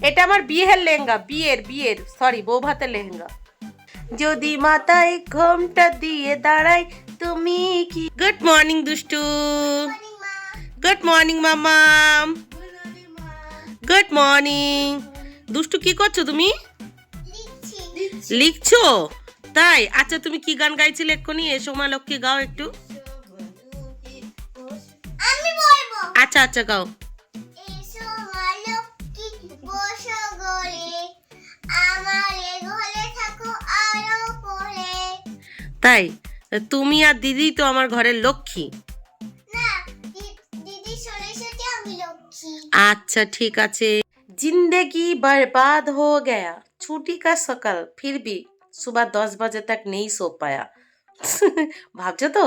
এটা আমার বিয়ের লেহেঙ্গা, বিয়ের সরি বউ ভাতের লেহেঙ্গা। যদি মাথায় ঘোমটা দিয়ে দাঁড়াই তুমি কি। গুড মর্নিং দুষ্টু, গুড মর্নিং মামাম, গুড মর্নিং। দুষ্টু কি করছো তুমি? লিখছো? তাই, আচ্ছা তুমি কি গান গাইছিলে এক্ষুনি? এসো মা লক্ষ্মী গাও একটু। আচ্ছা আচ্ছা গাও। তাই, তুমি আর দিদি তো আমার ঘরের লক্ষ্মী। अच्छा ठीक আছে। जिंदगी बर्बाद हो गया, छुट्टी का सकल फिर भी सुबह 10 बजे तक नहीं सो पाया। ভাবছো তো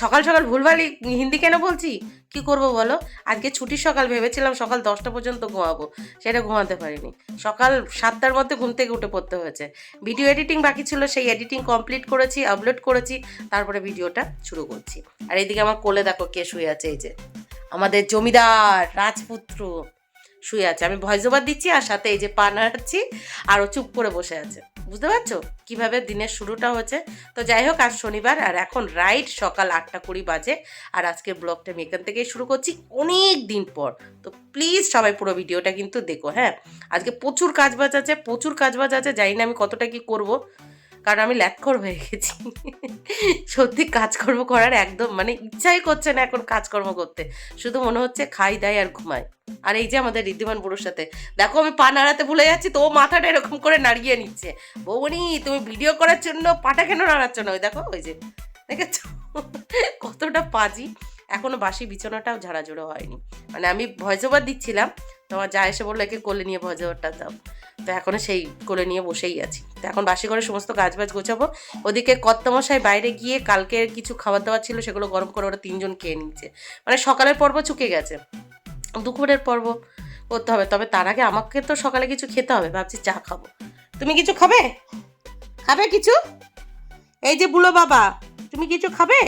সকাল সকাল ভুলভাল হিন্দি কেন বলছি? কি করব বলো, আজকে ছুটির সকাল ভেবেছিলাম সকাল 10টা পর্যন্ত ঘুমাবো, সেটা ঘুমাতে পারিনি। সকাল 7টার মধ্যে ঘুম থেকে উঠে পড়তে হয়েছে। ভিডিও এডিটিং বাকি ছিল, সেই এডিটিং কমপ্লিট করেছি, আপলোড করেছি, তারপরে ভিডিওটা শুরু করছি। আর এইদিকে আমার কোলে দেখো কে শুয়ে আছে, এই যে আমাদের জমিদার রাজপুত্র শুয়ে আছে। আমি ভয়েস ওভার দিচ্ছি আর সাথে এই যে পা নাড়াচ্ছি আর ও চুপ করে বসে আছে। বুঝতে পারছো কিভাবে দিনের শুরুটা হয়েছে? তো যাই হোক, আজ শনিবার আর এখন রাইট সকাল 8:20 বাজে। আর আজকের ব্লগটা আমি এখান থেকেই শুরু করছি, অনেক দিন পর। তো প্লিজ সবাই পুরো ভিডিওটা কিন্তু দেখো। হ্যাঁ, আজকে প্রচুর কাজবাজ আছে, জানি না আমি কতটা কি করব, কারণ আমি ল্যাথখোর হয়ে গেছি। সত্যি কাজকর্ম করার একদম মানে ইচ্ছাই করছে না এখন কাজকর্ম করতে, শুধু মনে হচ্ছে খাই দাই আর ঘুমাই। আর এই যে আমাদের ঋদ্ধিমান বুড়োর সাথে দেখো আমি পা নাড়াতে ভুলে যাচ্ছি, তো ও মাথাটা এরকম করে নাড়িয়ে নিচ্ছে। বৌমনি তুমি ভিডিও করার জন্য পাটা কেন নাড়াচ্ছ না? ওই দেখো, ওই যে দেখেছ কতটা পাজি। এখনো বাসি বিছানাটাও ঝাড়াঝোড়ো হয়নি। মানে আমি ভয়েস ওভার দিচ্ছিলাম, তোমার যা এসে বললো একে কোলে নিয়ে ভয়েস ওভারটা দাও, তো এখনো সেই কোলে নিয়ে বসেই আছি। তো এখন বাসি করে সমস্ত কাজবাজ গোছাবো। ওদিকে কর্তামশাই বাইরে গিয়ে কালকে কিছু খাবার দাবার ছিল, সেগুলো গরম করে ওরা 3জন খেয়ে নিচ্ছে। মানে সকালের পর্ব চুকে গেছে, দুপুরের পর্ব করতে হবে। তবে তার আগে আমাকে তো সকালে কিছু খেতে হবে, ভাবছি চা খাবো। তুমি কিছু খাবে? খাবে কিছু? এই যে বুলো বাবা, তুমি কিছু খাবে?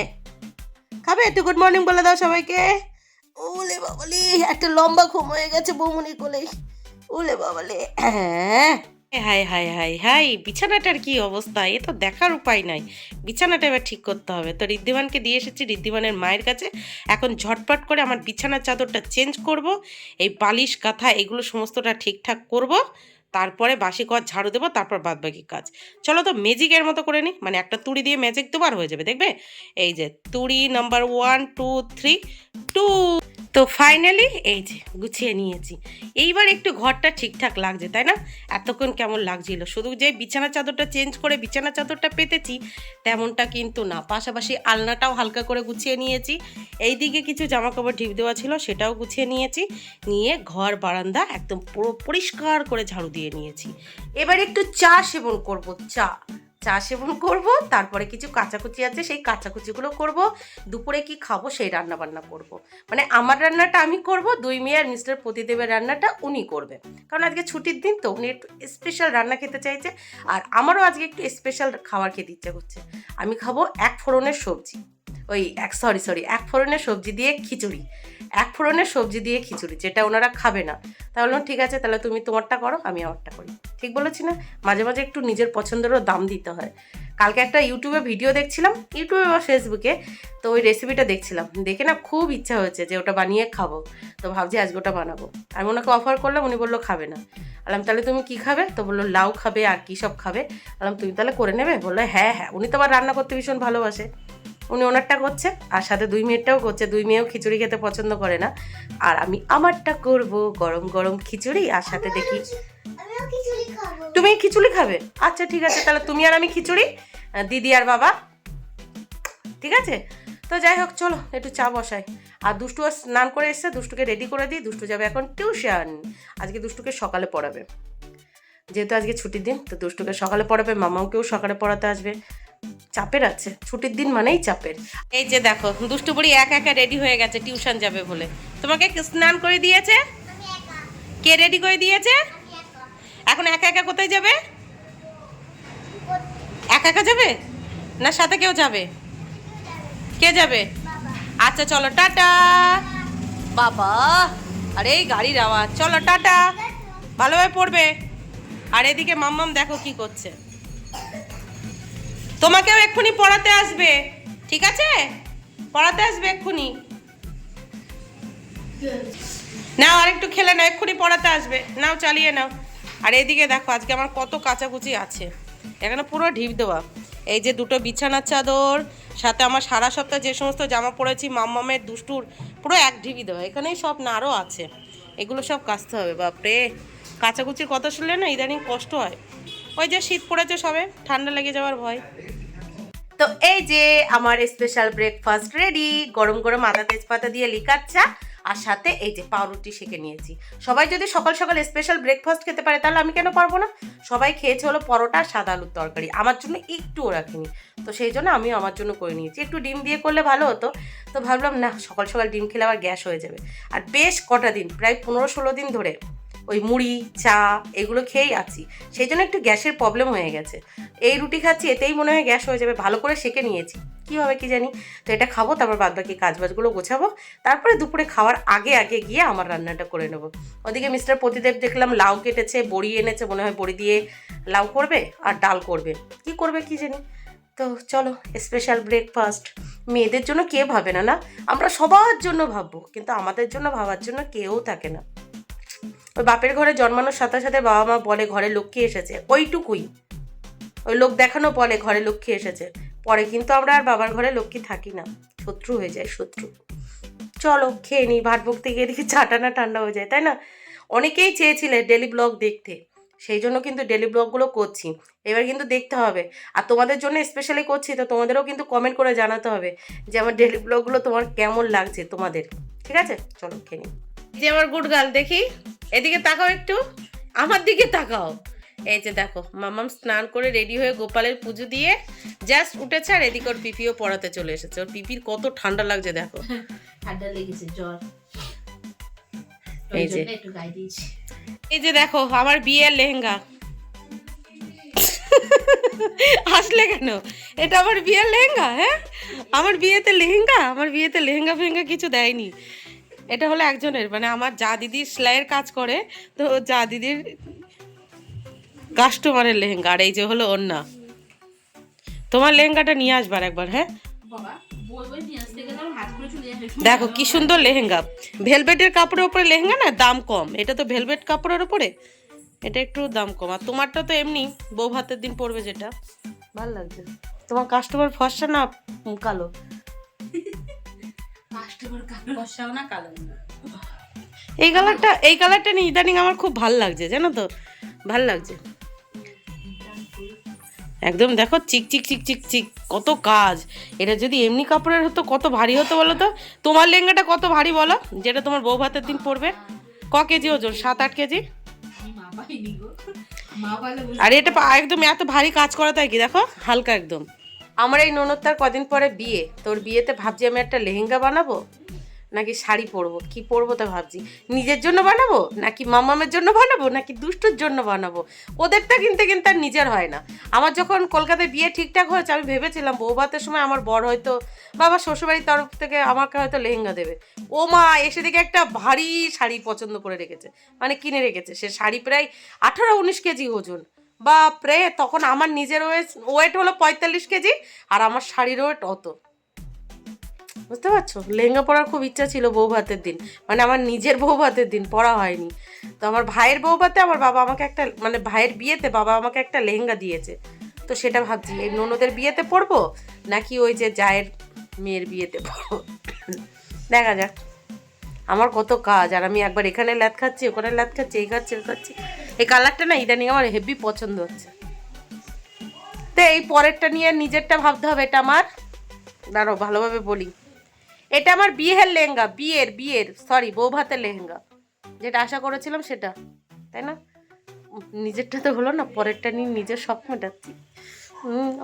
একটু গুড মর্নিং বলে দাও সবাইকে। ওলে বাবালে, একটা লম্বা ঘুম হয়ে গেছে বৌমনির কোলে। ওলে বাবালে, হ্যাঁ। হাই হাই হাই হাই, বিছানাটার কি অবস্থা, এ তো দেখার উপায় নাই। বিছানাটা এবার ঠিক করতে হবে। তো ঋদ্ধিমানকে দিয়ে এসেছি ঋদ্ধিমানের মায়ের কাছে। এখন ঝটপট করে আমার বিছানার চাদরটা চেঞ্জ করব, এই বালিশ কাঁথা এগুলো সমস্তটা ঠিকঠাক করব, তারপরে বাসি ঘর ঝাড়ু দেবো, তারপর বাদবাকি কাজ। চলো তো ম্যাজিকের মতো করে নিই, মানে একটা তুড়ি দিয়ে ম্যাজিক দুবার হয়ে যাবে, দেখবে। এই যে তুড়ি নাম্বার 1 2 3 2। তো ফাইনালি এই যে গুছিয়ে নিয়েছি। এইবার একটু ঘরটা ঠিকঠাক লাগছে, তাই না? এতক্ষণ কেমন লাগছিল, শুধু যে বিছানা চাদরটা চেঞ্জ করে বিছানা চাদরটা পেতেছি তেমনটা কিন্তু না, পাশাপাশি আলনাটাও হালকা করে গুছিয়ে নিয়েছি। এইদিকে কিছু জামাকাপড় ঢিপ দেওয়া ছিল, সেটাও গুছিয়ে নিয়েছি। নিয়ে ঘর বারান্দা একদম পুরো পরিষ্কার করে ঝাড়ু দিয়ে নিয়েছি। এবার একটু চা সেবন করব, চা সেবন করব, তারপরে কিছু কাচাকুচি আছে সেই কাচাকুচিগুলো করব। দুপুরে কি খাবো সেই রান্না বান্না করব। মানে আমার রান্নাটা আমি করব, 2 মেয়ে আর মিস্টার প্রতিদেবের রান্নাটা উনি করবে, কারণ আজকে ছুটির দিন তো উনি একটু স্পেশাল রান্না খেতে চাইছে। আর আমারও আজকে একটু স্পেশাল খাবার খেতে ইচ্ছে করছে। আমি খাবো 1 ফোড়নের সবজি, এক ফোড়নের সবজি দিয়ে খিচুড়ি। 1 ফোড়নের সবজি দিয়ে খিচুড়ি, যেটা ওনারা খাবে না। তাহলে ঠিক আছে, তাহলে তুমি তোমারটা করো, আমি আমারটা করি। ঠিক বলেছি না? মাঝে মাঝে একটু নিজের পছন্দেরও দাম দিতে হয়। কালকে একটা ইউটিউবে ভিডিও দেখছিলাম, ইউটিউবে বা ফেসবুকে, তো ওই রেসিপিটা দেখছিলাম, দেখে না খুব ইচ্ছা হয়েছে যে ওটা বানিয়ে খাবো। তো ভাবছি আজকে ওটা বানাবো। আমি ওনাকে অফার করলাম, উনি বললো খাবে না। বললাম তাহলে তুমি কি খাবে? তো বললো লাউ খাবে আর কী সব খাবে। বললাম তুমি তাহলে করে নেবে? বললো হ্যাঁ হ্যাঁ। উনি তো আবার রান্না করতে ভীষণ ভালোবাসে, উনি ওনারটা করছে আর সাথে 2 মেয়েরটাও করছে। 2 মেয়েও খিচুড়ি খেতে পছন্দ করে না, আর আমি আমারটা করব, গরম গরম খিচুড়ি। আর সাথে দেখি তুমি খিচুড়ি খাবে? আচ্ছা ঠিক আছে, তাহলে তুমি আর আমি খিচুড়ি, দিদি আর বাবা, ঠিক আছে? তো যাই হোক, চলো একটু চা বসাই। আর দুষ্টু স্নান করে এসছে, দুষ্টুকে রেডি করে দিই। দুষ্টু যাবে এখন টিউশন। আজকে দুষ্টুকে সকালে পড়াবে, যেহেতু আজকে ছুটির দিন, তো দুষ্টুকে সকালে পড়াবে, মামাকেও সকালে পড়াতে আসবে। চাপের আছে, ছুটির দিন মানেই চাপের। এই যে দেখো দুষ্টু বুড়ি একা রেডি হয়ে গেছে টিউশন যাবে বলে। তোমাকে স্নান করে দিয়েছে? কে রেডি করে দিয়েছে? এখন একা কোথায় যাবে? একা যাবে না সাথে কেউ যাবে? কে যাবে? আচ্ছা চলো টাটা। বাবা, আরে এই গাড়ির আওয়াজ, চলো টাটা। ভালোভাবে পড়বে। আর এদিকে মাম্মাম দেখো কি করছে। তোমাকেও এক্ষুনি পড়াতে আসবে, ঠিক আছে? পড়াতে আসবে এক্ষুনি। নাও আরেকটু খেলে নাও, এক্ষুনি পড়াতে আসবে। নাও চালিয়ে নাও। আর এদিকে দেখো আজকে আমার কত কাচাকুচি আছে, এখানে পুরো ঢিপ দেওয়া। এই যে দুটো বিছানার চাদর, সাথে আমার সারা সপ্তাহ যে সমস্ত জামা পরেছি মাম্মামের দুষ্টুর, পুরো এক ঢিপি দেওয়া। এখানেই সব নাড়ও আছে, এগুলো সব কাচতে হবে। বাপরে, কাচাকুচির কথা শুনলে না ইদানিং কষ্ট হয়। ওই যে শীত পড়েছে, সবে ঠান্ডা লেগে যাওয়ার ভয়। তো এই যে আমার স্পেশাল ব্রেকফাস্ট রেডি, গরম গরম আদা তেজপাতা দিয়ে লিকার চা, আর সাথে এই যে পাউরুটি সেঁকে নিয়েছি। সবাই যদি সকাল সকাল স্পেশাল ব্রেকফাস্ট খেতে পারে তাহলে আমি কেন পারবো না? সবাই খেয়েছে হলো পরোটা আর সাদা আলুর তরকারি, আমার জন্য একটুও রাখিনি। তো সেই জন্য আমি আমার জন্য করে নিয়েছি। একটু ডিম দিয়ে করলে ভালো হতো, তো ভাবলাম না, সকাল সকাল ডিম খেলে আবার গ্যাস হয়ে যাবে। আর বেশ কটা দিন, প্রায় 15-16 দিন ধরে ওই মুড়ি চা এগুলো খেয়েই আছি, সেই জন্য একটু গ্যাসের প্রবলেম হয়ে গেছে। এই রুটি খাচ্ছি, এতেই মনে হয় গ্যাস হয়ে যাবে। ভালো করে সেঁকে নিয়েছি, কী হবে কি জানি। তো এটা খাবো, তারপর বাদবাকি কাজবাজগুলো গোছাবো, তারপরে দুপুরে খাওয়ার আগে আগে গিয়ে আমার রান্নাটা করে নেবো। ওদিকে মিস্টার প্রতিদেব দেখলাম লাউ কেটেছে, বড়ি এনেছে, মনে হয় বড়ি দিয়ে লাউ করবে আর ডাল করবে, কি করবে কি জানি। তো চলো, স্পেশাল ব্রেকফাস্ট মেয়েদের জন্য কে ভাবে না, না আমরা সবার জন্য ভাববো, কিন্তু আমাদের জন্য ভাবার জন্য কেউ থাকে না। ওই বাপের ঘরে জন্মানোর সাথে সাথে বাবা মা বলে ঘরে লক্ষ্মী এসেছে, ওইটুকুই, ওই লোক দেখানো বলে ঘরে লক্ষ্মী এসেছে। পরে কিন্তু আমরা আর বাবার ঘরে লক্ষ্মী থাকি না, শত্রু হয়ে যায়, শত্রু। চলো খেয়ে নিই, ভাত বকতে গিয়ে দেখি চাটা না ঠান্ডা হয়ে যায়, তাই না? অনেকেই চেয়েছিলে ডেলি ব্লগ দেখতে, সেই জন্য কিন্তু ডেলি ব্লগগুলো করছি। এবার কিন্তু দেখতে হবে, আর তোমাদের জন্য স্পেশালি করছি, তো তোমাদেরও কিন্তু কমেন্ট করে জানাতে হবে যে আমার ডেলি ব্লগগুলো তোমার কেমন লাগছে তোমাদের। ঠিক আছে, চলো খেয়ে নিই। যে আমার গুড গার্ল, দেখি এদিকে তাকাও একটু, আমার দিকে তাকাও। এই যে দেখো মামাম স্নান করে রেডি হয়ে গোপালের পুজো দিয়ে জাস্ট উঠেছে, আর এদিকে ওর পিপিও পড়াতে চলে এসেছে। ওর পিপির কত ঠান্ডা লাগছে দেখো, ঠান্ডা লেগেছে, জ্বর। এই যে একটু গায়ে দিয়েছি। এই যে দেখো আমার বিয়ের লেহেঙ্গা। আসলে কেন? এটা আমার বিয়ের লেহেঙ্গা। হ্যাঁ, আমার বিয়েতে লেহেঙ্গা, আমার বিয়েতে লেহেঙ্গা ফেহেঙ্গা কিছু দেয়নি। এটা হলো একজনের, মানে আমার যা দিদি সেলাইয়ের কাজ করে, তো যা দিদির কাস্টমারের লেহেঙ্গা। আর এই যে হলো ওন্না। তোমার লেহেঙ্গাটা নিয়ে আসবার একবার। হ্যাঁ দেখো কি সুন্দর লেহেঙ্গা, ভেলভেটের কাপড়ের উপরে লেহেঙ্গা না, দাম কম। এটা তো ভেলভেট কাপড়ের উপরে, এটা একটু দাম কম। আর তোমারটা তো এমনি বউ ভাতের দিন পরবে, যেটা ভালো লাগছে। তোমার কাস্টমার ফর্সা না কালো? কাস্টমার ফর্সাও না কালো না। এই কালারটা নিয়ে ইদানিং আমার খুব ভাল লাগছে, জানো তো, ভাল লাগছে একদম। দেখো চিক চিক চিক চিক চিক, কত কাজ। এটা যদি এমনি কাপড়ের হতো কত ভারী হতো বলো তো। তোমার লেহেঙ্গাটা কত ভারী বলো, যেটা তোমার বউ ভাতের দিন পরবে? ক কেজি ওজন? 7-8 কেজি। আর এটা একদম এত ভারী কাজ করা, তাই কি দেখো হালকা একদম। আমার এই ননদটার কদিন পরে বিয়ে, তোর বিয়েতে ভাবছি আমি একটা লেহেঙ্গা বানাবো নাকি শাড়ি পরবো, কি পরবো তা ভাবছি। নিজের জন্য বানাবো নাকি মামামের জন্য বানাবো নাকি দুষ্টুর জন্য বানাবো? ওদেরটা কিনতে কিনতে আর নিজের হয় না। আমার যখন কলকাতায় বিয়ে ঠিকঠাক হয়েছে, আমি ভেবেছিলাম বউ ভাতের সময় আমার বর হয়তো বাবা শ্বশুরবাড়ির তরফ থেকে আমাকে হয়তো লেহেঙ্গা দেবে। ও মা, এসে দেখে একটা ভারী শাড়ি পছন্দ করে রেখেছে, মানে কিনে রেখেছে। সে শাড়ি প্রায় 18-19 কেজি ওজন। বাপরে, তখন আমার নিজের ওয়েট হলো 45 কেজি, আর আমার শাড়ির ওয়েট অত। বুঝতে পারছো? লেহেঙ্গা পরার খুব ইচ্ছা ছিল বউ ভাতের দিন, মানে আমার নিজের বউ ভাতের দিন পরা হয়নি। তো আমার ভাইয়ের বউ ভাতে আমার বাবা আমাকে একটা, মানে ভাইয়ের বিয়েতে বাবা আমাকে একটা লেহেঙ্গা দিয়েছে। তো সেটা ভাবছি এই ননদের বিয়েতে পরবো নাকি ওই যে জায়ের মেয়ের বিয়েতে পরবো, দেখা যাক। আমার কত কাজ, আর আমি একবার এখানে ল্যাদ খাচ্ছি, ওখানে ল্যাদ খাচ্ছি, এই খাচ্ছি, ওই খাচ্ছি। এই কালারটা না ইদানিং আমার হেভি পছন্দ হচ্ছে। তো এই পরেরটা নিয়ে নিজেরটা ভাবতে হবে। এটা আমার, দাঁড়াও ভালোভাবে বলি, এটা আমার বিয়ের লেহেঙ্গা, বিয়ের সরি বউ ভাতের লেহেঙ্গা, যেটা আশা করেছিলাম সেটা, তাই না? নিজেরটা তো হলো না, পরেরটা নিয়ে নিজের শখ মেটাচ্ছি।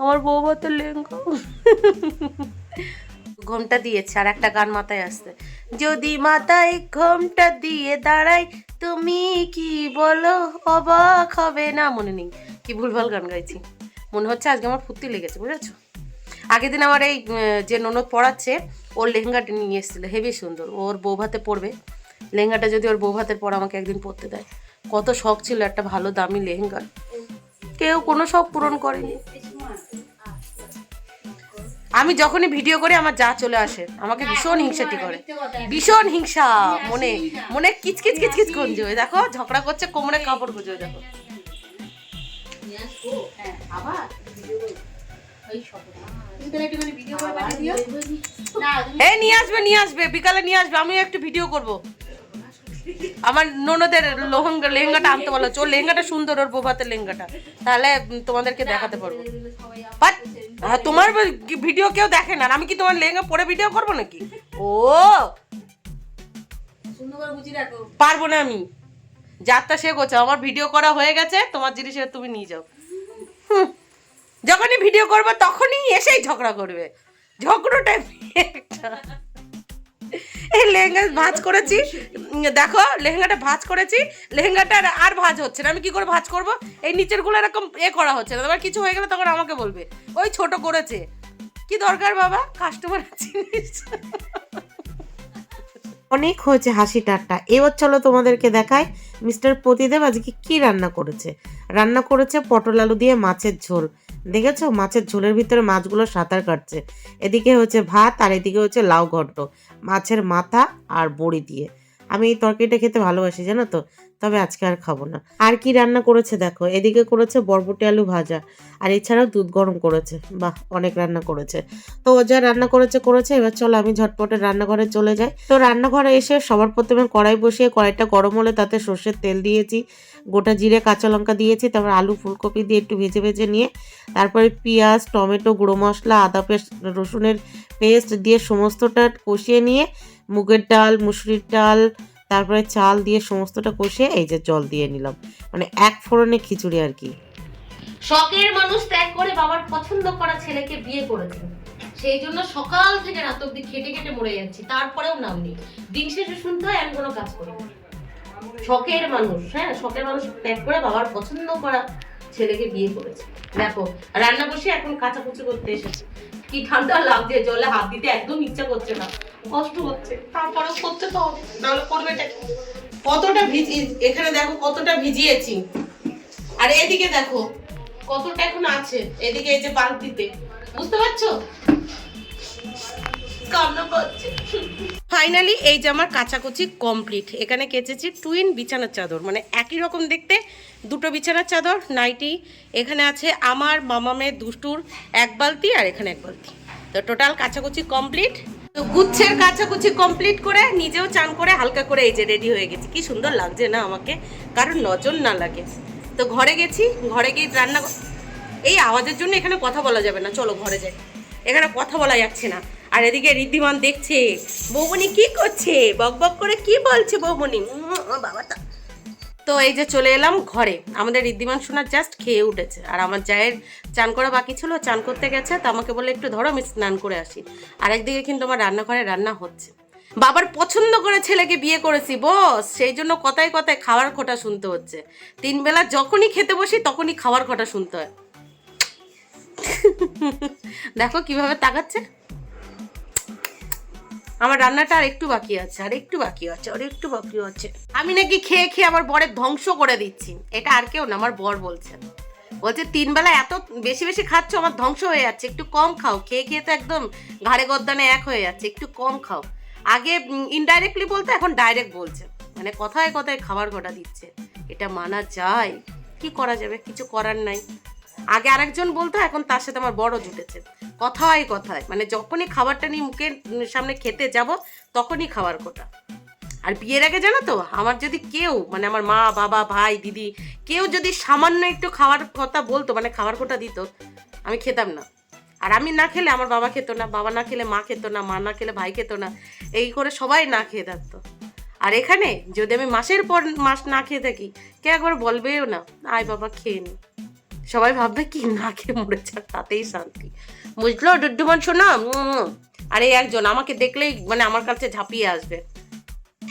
আমার বউ ভাতের লেহেঙ্গা। ঘোমটা দিয়েছে, আর একটা গান মাথায় আসছে, যদি মাথায় ঘোমটা দিয়ে দাঁড়াই তুমি কি বলো অবাক হবে না। মনে নেই, কি ভুলভাল গান গাইছি। মনে হচ্ছে আজকে আমার ফুর্তি লেগেছে, বুঝেছো? আগের দিন আমার এই যে ননদ পড়াচ্ছে, ওর লেহেঙ্গাটা নিয়ে এসেছিলো, হেবি সুন্দর। ওর বউ ভাতে পরবে লেহেঙ্গাটা, যদি ওর বউ ভাতের পর আমাকে একদিন পরতে দেয়, কত শখ ছিল একটা ভালো দামি লেহেঙ্গা, কেউ কোনো শখ পূরণ করেনি। আমি যখনই ভিডিও করি আমার যা চলে আসে, আমাকে ভীষণ হিংসাটি করে, ভীষণ হিংসা, মনে মনে কিচকিচ কিচকিচ গঞ্জে। দেখো ঝগড়া করছে, কোমরে কাপড় গুজে, দেখো। এই নিয়ে আসবে বিকালে নিয়ে আসবে, আমিও একটু ভিডিও করব। আমার ননদের লেহেঙ্গাটা আনতে বলো, ওর লেহেঙ্গাটা সুন্দর, ওর বৌভাতের লেহেঙ্গাটা, তাহলে তোমাদেরকে দেখাতে পারবো। তোমার ভিডিও কেউ দেখে না, আমি কি তোমার লেহেঙ্গা পরে ভিডিও করবো নাকি? ও পারবো না আমি, যাত্রা সে করছে, আমার ভিডিও করা হয়ে গেছে, তোমার জিনিস তুমি নিয়ে যাও। যখনই ভিডিও করবে তখনই এসেই ঝগড়া করবে, ঝগড়াটা এই লেহেঙ্গা ভাঁজ করেছি, দেখো লেহেঙ্গাটা ভাঁজ করেছি, লেহেঙ্গাটা আর ভাঁজ হচ্ছে না, আমি কি করে ভাঁজ করব? এই নিচের গুলো এরকম করা হচ্ছে না, তোমার কিছু হয়ে গেলে তখন আমাকে বলবে ওই ছোট করেছে। কি দরকার বাবা, কাস্টমার জিনিস। অনেক হয়েছে হাসি ঠাট্টা, এবার চলো তোমাদেরকে দেখাই মিস্টার প্রতিদেব আজকে কি রান্না করেছে। রান্না করেছে পটল আলু দিয়ে মাছের ঝোল, দেখেছো মাছের ঝোলের ভিতরে মাছগুলো সাঁতার কাটছে। এদিকে হচ্ছে ভাত, আর এদিকে হচ্ছে লাউ ঘন্ট, মাছের মাথা আর বড়ি দিয়ে। আমি এই তরকারিটা খেতে ভালোবাসি জানো তো, তবে আজকে আর খাবো না। আর কি রান্না করেছে দেখো, এদিকে করেছে বরবটি আলু ভাজা, আর এছাড়াও দুধ গরম করেছে। বাহ, অনেক রান্না করেছে। তো ও যা রান্না করেছে, এবার চলো আমি ঝটপটে রান্নাঘরে চলে যাই। তো রান্নাঘরে এসে সবার প্রথমে কড়াই বসিয়ে, কড়াইটা গরম হলে তাতে সর্ষের তেল দিয়েছি, গোটা জিরে কাঁচা লঙ্কা দিয়েছি, তারপর আলু ফুলকপি দিয়ে একটু ভেজে নিয়ে তারপরে পেঁয়াজ টমেটো গুঁড়ো মশলা আদা পেস্ট রসুনের পেস্ট দিয়ে সমস্তটা কষিয়ে নিয়ে মুগের ডাল মুসুরির ডাল তারপরে চাল দিয়ে সমস্তটা কষিয়ে এই যে জল দিয়ে নিলাম, মানে এক ফোড়নে খিচুড়ি আর কি। শখের মানুষ ত্যাগ করে বাবার পছন্দ করা ছেলেকে বিয়ে করেছে, সেই জন্য সকাল থেকে রাত অব্দি খেটে খেটে মরে যাচ্ছি, তারপরেও নাম নেই। দিন শেষে শুনতে হয় আমি কোনো কাজ করি না। শখের মানুষ, হ্যাঁ শখের মানুষ ত্যাগ করে বাবার পছন্দ করা ছেলেকে বিয়ে করেছে। দেখো রান্না বসে এখন কাচাকুচি করতে এসেছে, কি ঠান্ডা লাগছে, জলে হাত দিতে একদম ইচ্ছা করছে না, কষ্ট হচ্ছে, তারপরেও করতে তো হবে, নাহলে করবেটা কি? কতটা এখানে দেখো কতটা ভিজিয়েছি, আর এদিকে দেখো কতটা এখন আছে, এদিকে এই যে বালতিতে, বুঝতে পারছো? কান্না পাচ্ছে। ফাইনালি এই যে আমার কাচাকুচি কমপ্লিট। এখানে কেচেছি টুইন বিছানার চাদর, মানে একই রকম দেখতে দুটো বিছানার চাদর নাইটি। এখানে আছে আমার মামামের দুষ্টুর এক বালতি, আর এখানে এক বালতি। তো টোটাল কাচাকুচি কমপ্লিট। তো গুচ্ছের কাচাকুচি কমপ্লিট করে নিজেও চান করে হালকা করে এই যে রেডি হয়ে গেছি। কি সুন্দর লাগছে না আমাকে, কারণ নজর না লাগে। তো ঘরে গেছি, ঘরে গিয়ে রান্না, এই আওয়াজের জন্য এখানে কথা বলা যাবে না, চলো ঘরে যাই, এখানে কথা বলা যাচ্ছে না। আর এদিকে ঋদ্ধিমান দেখছে বৌমনি কি করছে, বক বক করে কি বলছে বৌমনি বাবাটা। তো এই যে চলে এলাম ঘরে, আমাদের ঋদ্ধিমান সোনা জাস্ট খেয়ে উঠেছে, আর আমার জায়ের চান করা বাকি ছিল, চান করতে গেছে, তো আমাকে বলে একটু ধরো আমি স্নান করে আসি। আর একদিকে কিন্তু আমার রান্নাঘরে রান্না হচ্ছে। বাবার পছন্দ করে ছেলেকে বিয়ে করেছি বস, সেই জন্য কথায় কথায় খাওয়ার খোঁটা শুনতে হচ্ছে। 3 বেলা যখনই খেতে বসি তখনই খাওয়ার খোঁটা শুনতে হয়। দেখো কিভাবে তাকাচ্ছে। আমার রান্নাটা আর একটু বাকি আছে, আর একটু বাকি আছে, আর একটু বাকি আছে। আমি নাকি খেয়ে খেয়ে আমার বরের ধ্বংস করে দিচ্ছি, এটা আর কেউ না, আমার বর বলছে। 3 বেলা এত বেশি বেশি খাচ্ছ, আমার ধ্বংস হয়ে যাচ্ছে, একটু কম খাও। খেয়ে খেয়ে তো একদম ঘাড়ে গদ্দানে এক হয়ে যাচ্ছে, একটু কম খাও। আগে ইনডাইরেক্টলি বলতে, এখন ডাইরেক্ট বলছে, মানে কথায় কথায় খাবার গোটা দিচ্ছে। এটা মানা যায়? কি করা যাবে, কিছু করার নাই। আগে আরেকজন বলতো, এখন তার সাথে আমার বড় জুটেছে, কথায় কথায়, মানে যখনই খাবারটা নিয়ে মুখের সামনে খেতে যাব তখনই খাবার কোটা। আর বিয়ের আগে জানো তো, আমার যদি কেউ, মানে আমার মা বাবা ভাই দিদি কেউ যদি সামান্য একটু খাওয়ার কথা বলতো, মানে খাবার কোটা দিত, আমি খেতাম না। আর আমি না খেলে আমার বাবা খেত না, বাবা না খেলে মা খেত না, মা না খেলে ভাই খেত না, এই করে সবাই না খেয়ে থাকতো। আর এখানে যদি আমি মাসের পর মাস না খেয়ে থাকি, কে একবার বলবেও না আয় বাবা খেয়ে নি, সবাই ভাববে কি না খেয়ে মরেছে, তাতেই শান্তি, বুঝলো ডুড্ডুমান শোনা। আর এই একজন আমাকে দেখলেই মানে আমার কাছে ঝাঁপিয়ে আসবে।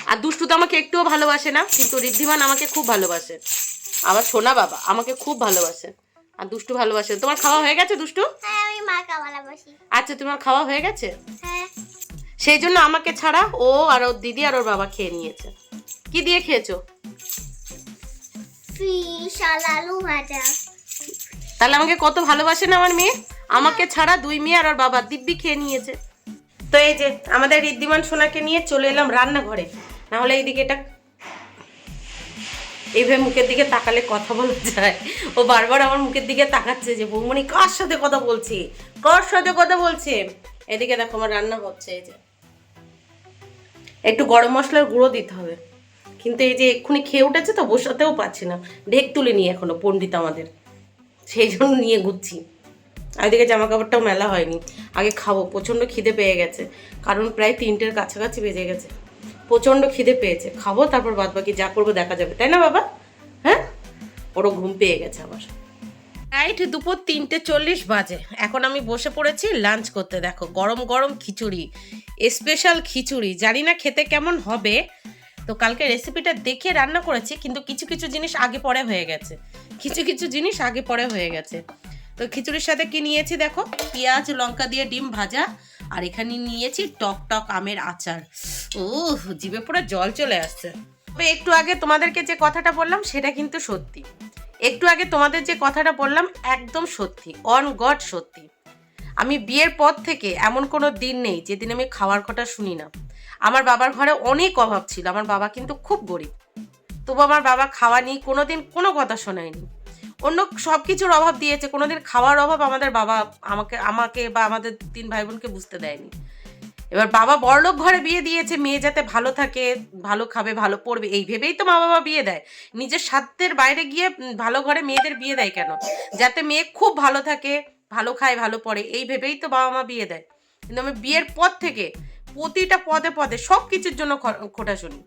আর দুষ্টু তো আমাকে একটুও ভালোবাসে না, কিন্তু ঋদ্ধিমান আমাকে খুব ভালোবাসে, আমার সোনা বাবা আমাকে খুব ভালোবাসে, আর দুষ্টু ভালোবাসে। তোমার খাওয়া হয়ে গেছে দুষ্টু? হ্যাঁ, আমি মাকে ভালোবাসি। আচ্ছা তোমার খাওয়া হয়ে গেছে? হ্যাঁ। সেই জন্য আমাকে ছাড়া ও আর ওর দিদি আর ওর বাবা খেয়ে নিয়েছে। কি দিয়ে খেয়েছো? ফিশ আর আলু ভাজা। তাহলে আমাকে কত ভালোবাসে না আমার মেয়ে, আমাকে ছাড়া 2 মেয়ে আর ওর বাবা দিব্যি খেয়ে নিয়েছে। তো এই যে আমাদের ঋদ্ধিমান সোনাকে নিয়ে চলে এলাম রান্নাঘরে, না হলে এইদিকে এটা এইভাবে মুখের দিকে তাকালে কথা বলা যায়। ও বারবার আমার মুখের দিকে তাকাচ্ছে যে বৌমনি কার সাথে কথা বলছে, কার সাথে কথা বলছে। এদিকে দেখো আমার রান্না হচ্ছে, এই যে একটু গরম মশলার গুঁড়ো দিতে হবে, কিন্তু এই যে এক্ষুনি খেয়ে উঠেছে তো বসাতেও পারছি না, ঢেক তুলে নিয়ে এখনো পণ্ডিত আমাদের, সেই জন্য নিয়ে ঘুরছি। আর এদিকে জামা কাপড়টাও মেলা হয়নি, আগে খাবো, প্রচণ্ড খিদে পেয়ে গেছে, কারণ প্রায় 3টের কাছাকাছি বেজে গেছে, প্রচণ্ড খিদে পেয়েছে, খাবো তারপর বাদ বাকি যা করবো দেখা যাবে, তাই না বাবা? হ্যাঁ, ওরও ঘুম পেয়ে গেছে আবার। রাইট, দুপুর 3:40 বাজে, এখন আমি বসে পড়েছি লাঞ্চ করতে। দেখো গরম গরম খিচুড়ি, স্পেশাল খিচুড়ি, জানি না খেতে কেমন হবে। তো কালকে রেসিপিটা দেখে রান্না করেছি, কিন্তু কিছু কিছু জিনিস আগে পরে হয়ে গেছে, কিছু কিছু জিনিস আগে পরে হয়ে গেছে। তো খিচুড়ির সাথে কি নিয়েছি দেখো, পেঁয়াজ লঙ্কা দিয়ে ডিম ভাজা, আর এখানে নিয়েছি টক টক আমের আচার। ও জিভে পুরো জল চলে আসছে। তবে একটু আগে তোমাদেরকে যে কথাটা বললাম সেটা কিন্তু সত্যি, একটু আগে তোমাদের যে কথাটা বললাম একদম সত্যি, অন গড সত্যি। আমি বিয়ের পর থেকে এমন কোনো দিন নেই যেদিন আমি খাওয়ার কথা শুনি না। আমার বাবার ঘরে অনেক অভাব ছিল, আমার বাবা কিন্তু খুব গরিব, তবু আমার বাবা খাওয়া নিয়ে কোনোদিন কোনো কথা শোনায়নি। অন্য সব কিছুর অভাব দিয়েছে, কোনোদিন খাওয়ার অভাব আমাদের বাবা আমাকে বা আমাদের 3 ভাই বোনকে বুঝতে দেয়নি। এবার বাবা বড়লোক ঘরে বিয়ে দিয়েছে, মেয়ে যাতে ভালো থাকে, ভালো খাবে, ভালো পড়বে, এই ভেবেই তো মা বাবা বিয়ে দেয়। নিজের স্বার্থের বাইরে গিয়ে ভালো ঘরে মেয়েদের বিয়ে দেয় কেন? যাতে মেয়ে খুব ভালো থাকে, ভালো খায়, ভালো পড়ে, এই ভেবেই তো বাবা মা বিয়ে দেয়। কিন্তু আমি বিয়ের পর থেকে প্রতিটা পদে পদে সব কিছুর জন্য খোটা শুনি।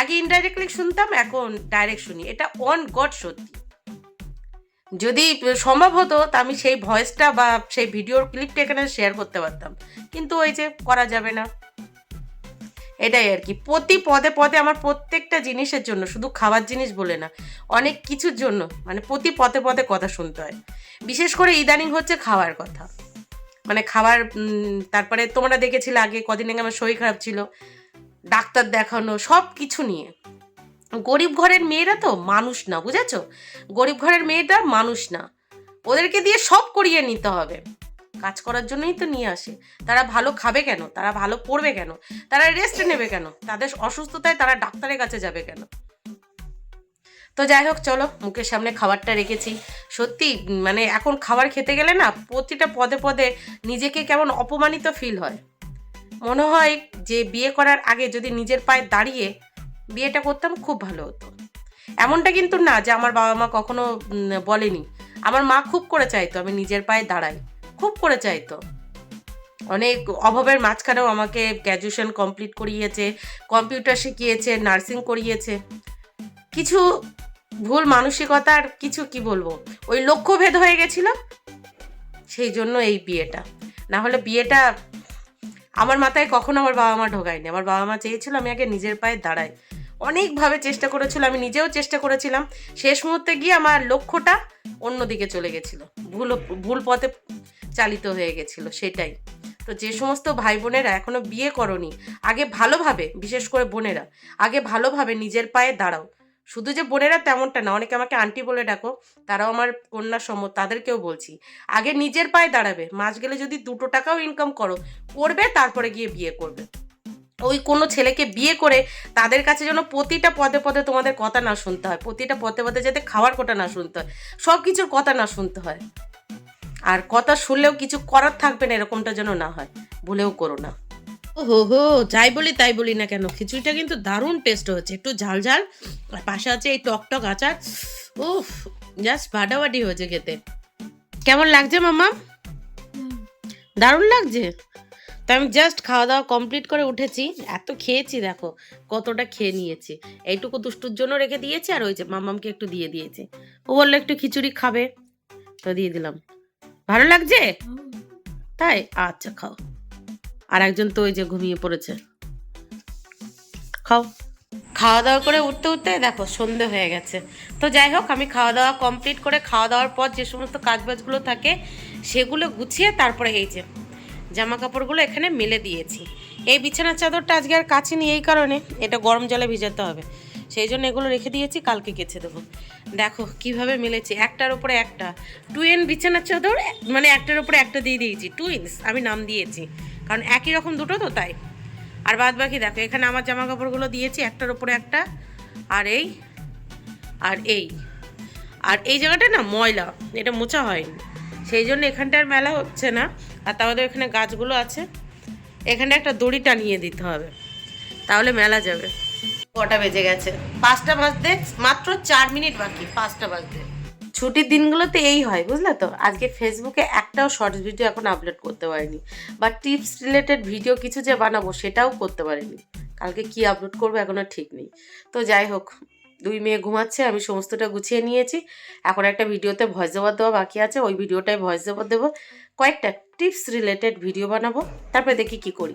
আগে ইনডাইরেক্টলি শুনতাম, এখন ডাইরেক্ট শুনি, এটা অন গড সত্যি। যদি সম্ভব হতো তা আমি সেই ভয়েসটা বা সেই ভিডিওর ক্লিপটা এখানে শেয়ার করতে পারতাম, কিন্তু ওই যে করা যাবে না, এটাই আর কি। প্রতি পদে পদে আমার প্রত্যেকটা জিনিসের জন্য, শুধু খাবার জিনিস বলে না, অনেক কিছুর জন্য মানে প্রতি পদে পদে কথা শুনতে হয়। বিশেষ করে ইদানিং হচ্ছে খাওয়ার কথা, মানে খাবার। তারপরে তোমরা দেখেছিলে আগে কদিন আগে আমার শরীর খারাপ ছিল, ডাক্তার দেখানো, সব কিছু নিয়ে। গরিব ঘরের মেয়েরা তো মানুষ না, বুঝেছো? গরিব ঘরের মেয়েরা মানুষ না, ওদেরকে দিয়ে সব করিয়ে নিতে হবে। কাজ করার জন্যই তো নিয়ে আসে। তারা ভালো খাবে কেন? তারা ভালো পড়বে কেন? তারা রেস্ট নেবে কেন? তাদের অসুস্থতায় তারা ডাক্তারের কাছে যাবে কেন? তো যাই হোক, চলো, মুখের সামনে খাবারটা রেখেছি। সত্যি মানে এখন খাবার খেতে গেলে না প্রতিটা পদে পদে নিজেকে কেমন অপমানিত ফিল হয়। মনে হয় যে বিয়ে করার আগে যদি নিজের পায়ে দাঁড়িয়ে বিয়েটা করতাম খুব ভালো হতো। এমনটা কিন্তু না যে আমার বাবা মা কখনো বলেনি, আমার মা খুব করে চাইতো আমি নিজের পায়ে দাঁড়াই, খুব করে চাইতো। অনেক অভাবের মাঝখানেও আমাকে গ্র্যাজুয়েশন কমপ্লিট করিয়েছে, কম্পিউটার শিখিয়েছে, নার্সিং করিয়েছে। কিছু ভুল মানসিকতার কিছু কি বলবো, ওই লক্ষ্যভেদ হয়ে গেছিল, সেই জন্য এই বিয়েটা। না হলে বিয়েটা আমার মাথায় কখনো আমার বাবা মা ঢোকায়নি। আমার বাবা মা চেয়েছিল আমি আগে নিজের পায়ে দাঁড়াই, অনেকভাবে চেষ্টা করেছিল, আমি নিজেও চেষ্টা করেছিলাম। শেষ মুহূর্তে গিয়ে আমার লক্ষ্যটা অন্যদিকে চলে গেছিল, ভুল পথে চালিত হয়ে গেছিল, সেটাই। তো যে সমস্ত ভাই বোনেরা এখনো বিয়ে করনি, আগে ভালোভাবে, বিশেষ করে বোনেরা, আগে ভালোভাবে নিজের পায়ে দাঁড়াও। শুধু যে বোনেরা তেমনটা না, অনেকে আমাকে আন্টি বলে ডাকো, তারাও আমার কন্যা সম, তাদেরকেও বলছি আগে নিজের পায়ে দাঁড়াবে। মাস গেলে যদি 2 টাকাও ইনকাম করবে, তারপরে গিয়ে বিয়ে করবে। ওই কোনো ছেলেকে বিয়ে করে তাদের কাছে যেন প্রতিটা পদে পদে তোমাদের কথা না শুনতে হয়, প্রতিটা পদে পদে যাতে খাওয়ার কথা না শুনতে হয়, সব কিছুর কথা না শুনতে হয়। আর কথা শুনলেও কিছু করার থাকবে না, এরকমটা যেন না হয়, ভুলেও করো না। ও হো, যাই বলি তাই বলি না কেন, খিচুড়িটা কিন্তু দারুণ টেস্ট হচ্ছে, একটু ঝাল ঝাল, আর পাশে আছে এই টক টক আচার। উফ, জাস্ট ফাটাফাটি হয়েছে খেতে। কেমন লাগছে মাম্মা? দারুণ লাগছে। তো আমি জাস্ট খাওয়া দাওয়া কমপ্লিট করে উঠেছি, এত খেয়েছি দেখো, কতটা খেয়ে নিয়েছি। এইটুকু দুষ্টুর জন্য রেখে দিয়েছি, আর ওই যে মাম্মামকে একটু দিয়ে দিয়েছি, ও বললো একটু খিচুড়ি খাবে, তো দিয়ে দিলাম। ভালো লাগছে তাই? আচ্ছা খাও। আর একজন তো ওই যে ঘুমিয়ে পড়েছে, খাও। খাওয়া দাওয়া করে উঠতে উঠতে দেখো সন্ধে হয়ে গেছে। তো যাই হোক, আমি খাওয়া দাওয়া কমপ্লিট করে, খাওয়া দাওয়ার পর যে সমস্ত কাজবাজগুলো থাকে সেগুলো গুছিয়ে তারপরে এই যে জামা কাপড়গুলো এখানে মেলে দিয়েছি। এই বিছানার চাদরটা আজকে আর কাচিনি, এই কারণে এটা গরম জলে ভিজাতে হবে, সেই জন্য এগুলো রেখে দিয়েছি, কালকে কেচে দেবো। দেখো কিভাবে মিলেছে, একটার উপরে একটা। টুইন বিছানার চাদর, মানে একটার উপরে একটা দিয়ে দিয়েছি, টুইন্স আমি নাম দিয়েছি, কারণ একই রকম দুটো তো তাই। আর বাদ বাকি দেখো, এখানে আমার জামা কাপড়গুলো দিয়েছি একটার উপরে একটা, আর এই আর এই আর এই জায়গাটা না ময়লা, এটা মোছা হয়নি, সেই জন্য এখানটার মেলা হচ্ছে না। আর তাহলে এখানে গাছগুলো আছে, এখানে একটা দড়ি টানিয়ে দিতে হবে, তাহলে মেলা যাবে। কটা বেজে গেছে? 5টা বাজতে মাত্র 4 মিনিট বাকি, 5টা বাজতে। ছুটির দিনগুলোতে এই হয়, বুঝলে তো। আজকে ফেসবুকে একটাও শর্টস ভিডিও এখন আপলোড করতে পারিনি, বা টিপস রিলেটেড ভিডিও কিছু যে বানাবো সেটাও করতে পারিনি। কালকে কি আপলোড করবো এখনো ঠিক নেই। তো যাই হোক, 2 মেয়ে ঘুমাচ্ছে, আমি সমস্তটা গুছিয়ে নিয়েছি। এখন একটা ভিডিওতে ভয়েস ওভার দেওয়া বাকি আছে, ওই ভিডিওটায় ভয়েস ওভার দেবো, কয়েকটা টিপস রিলেটেড ভিডিও বানাবো, তারপরে দেখি কি করি।